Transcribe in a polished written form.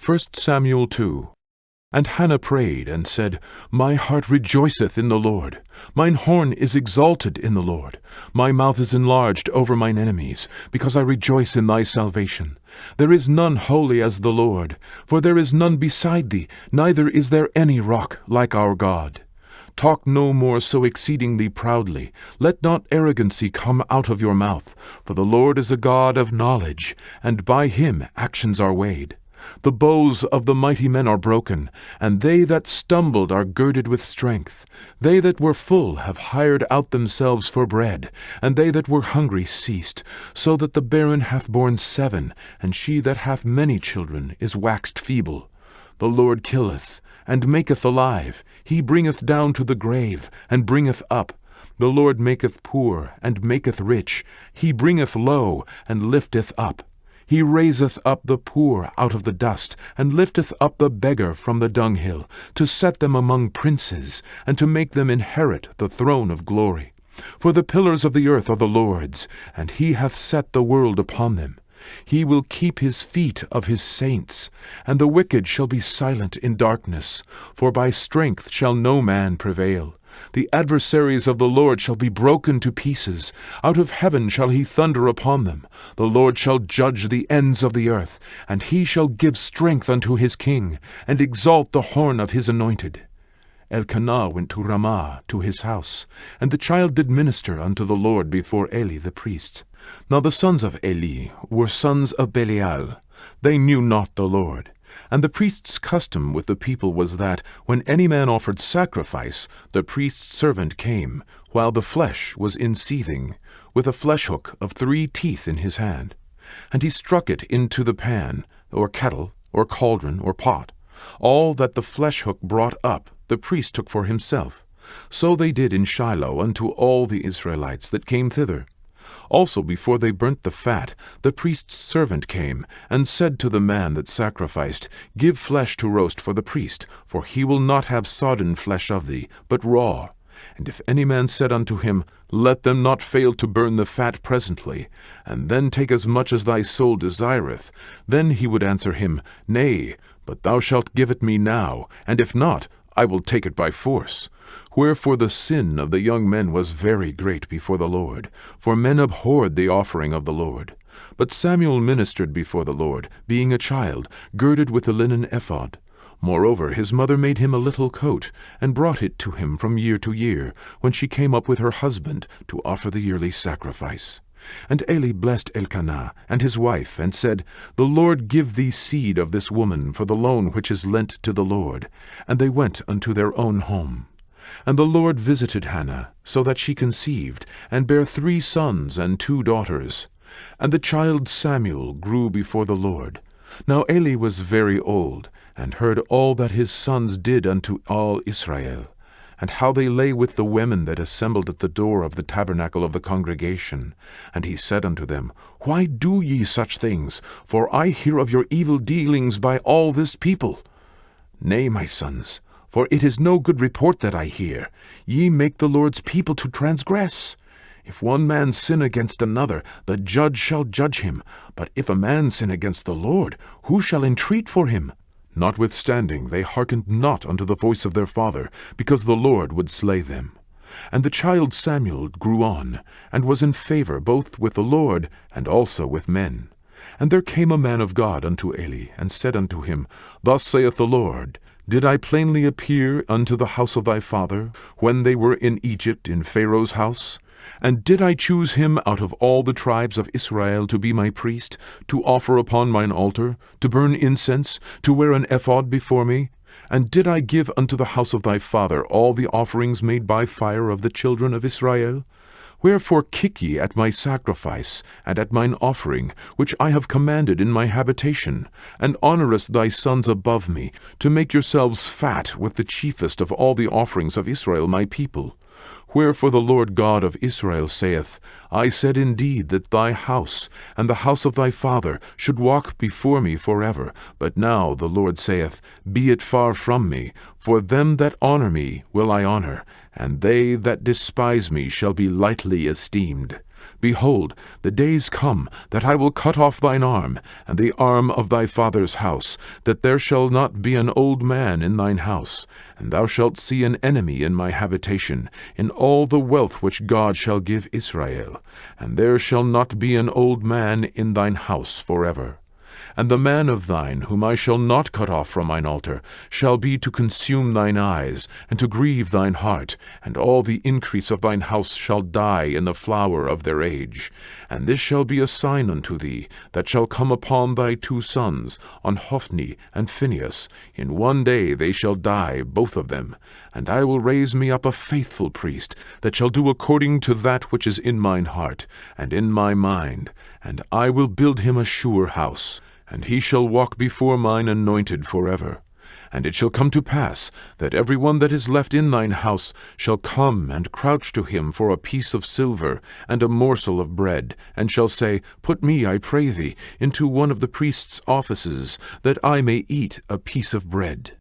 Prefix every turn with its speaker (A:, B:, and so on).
A: 1 Samuel 2. And Hannah prayed and said, My heart rejoiceth in the Lord. Mine horn is exalted in the Lord. My mouth is enlarged over mine enemies, because I rejoice in thy salvation. There is none holy as the Lord, for there is none beside thee, neither is there any rock like our God. Talk no more so exceedingly proudly. Let not arrogancy come out of your mouth, for the Lord is a God of knowledge, and by him actions are weighed. The bows of the mighty men are broken, and they that stumbled are girded with strength. They that were full have hired out themselves for bread, and they that were hungry ceased, so that the barren hath borne 7, and she that hath many children is waxed feeble. The Lord killeth, and maketh alive. He bringeth down to the grave, and bringeth up. The Lord maketh poor, and maketh rich. He bringeth low, and lifteth up. He raiseth up the poor out of the dust, and lifteth up the beggar from the dunghill, to set them among princes, and to make them inherit the throne of glory. For the pillars of the earth are the Lord's, and he hath set the world upon them. He will keep his feet of his saints, and the wicked shall be silent in darkness, for by strength shall no man prevail. The adversaries of the Lord shall be broken to pieces. Out of heaven shall he thunder upon them. The Lord shall judge the ends of the earth, and he shall give strength unto his king, and exalt the horn of his anointed. Elkanah went to Ramah to his house, and the child did minister unto the Lord before Eli the priest. Now the sons of Eli were sons of Belial. They knew not the Lord. And the priest's custom with the people was that, when any man offered sacrifice, the priest's servant came, while the flesh was in seething, with a flesh-hook of 3 teeth in his hand. And he struck it into the pan, or kettle, or cauldron, or pot. All that the flesh-hook brought up, the priest took for himself. So they did in Shiloh unto all the Israelites that came thither. Also before they burnt the fat, the priest's servant came, and said to the man that sacrificed, Give flesh to roast for the priest, for he will not have sodden flesh of thee, but raw. And if any man said unto him, Let them not fail to burn the fat presently, and then take as much as thy soul desireth, then he would answer him, Nay, but thou shalt give it me now, and if not, I will take it by force. Wherefore the sin of the young men was very great before the Lord, for men abhorred the offering of the Lord. But Samuel ministered before the Lord, being a child, girded with a linen ephod. Moreover, his mother made him a little coat, and brought it to him from year to year, when she came up with her husband to offer the yearly sacrifice. And Eli blessed Elkanah and his wife, and said, The Lord give thee seed of this woman for the loan which is lent to the Lord. And they went unto their own home. And the Lord visited Hannah, so that she conceived, and bare 3 sons and 2 daughters. And the child Samuel grew before the Lord. Now Eli was very old, and heard all that his sons did unto all Israel, and how they lay with the women that assembled at the door of the tabernacle of the congregation. And he said unto them, Why do ye such things? For I hear of your evil dealings by all this people. Nay, my sons, for it is no good report that I hear. Ye make the Lord's people to transgress. If one man sin against another, the judge shall judge him. But if a man sin against the Lord, who shall entreat for him? Notwithstanding, they hearkened not unto the voice of their father, because the Lord would slay them. And the child Samuel grew on, and was in favor both with the Lord and also with men. And there came a man of God unto Eli, and said unto him, Thus saith the Lord, Did I plainly appear unto the house of thy father, when they were in Egypt in Pharaoh's house? And did I choose him out of all the tribes of Israel to be my priest, to offer upon mine altar, to burn incense, to wear an ephod before me? And did I give unto the house of thy father all the offerings made by fire of the children of Israel? Wherefore kick ye at my sacrifice, and at mine offering, which I have commanded in my habitation, and honourest thy sons above me, to make yourselves fat with the chiefest of all the offerings of Israel my people? Wherefore the Lord God of Israel saith, I said indeed that thy house, and the house of thy father, should walk before me forever. But now the Lord saith, Be it far from me, for them that honour me will I honour, and they that despise me shall be lightly esteemed. Behold, the days come that I will cut off thine arm, and the arm of thy father's house, that there shall not be an old man in thine house. And thou shalt see an enemy in my habitation, in all the wealth which God shall give Israel. And there shall not be an old man in thine house forever. And the man of thine, whom I shall not cut off from mine altar, shall be to consume thine eyes, and to grieve thine heart, and all the increase of thine house shall die in the flower of their age. And this shall be a sign unto thee, that shall come upon thy 2 sons, on Hophni and Phinehas. In one day they shall die, both of them. And I will raise me up a faithful priest, that shall do according to that which is in mine heart, and in my mind. And I will build him a sure house. And he shall walk before mine anointed forever. And it shall come to pass, that every one that is left in thine house shall come and crouch to him for a piece of silver, and a morsel of bread, and shall say, Put me, I pray thee, into one of the priest's offices, that I may eat a piece of bread.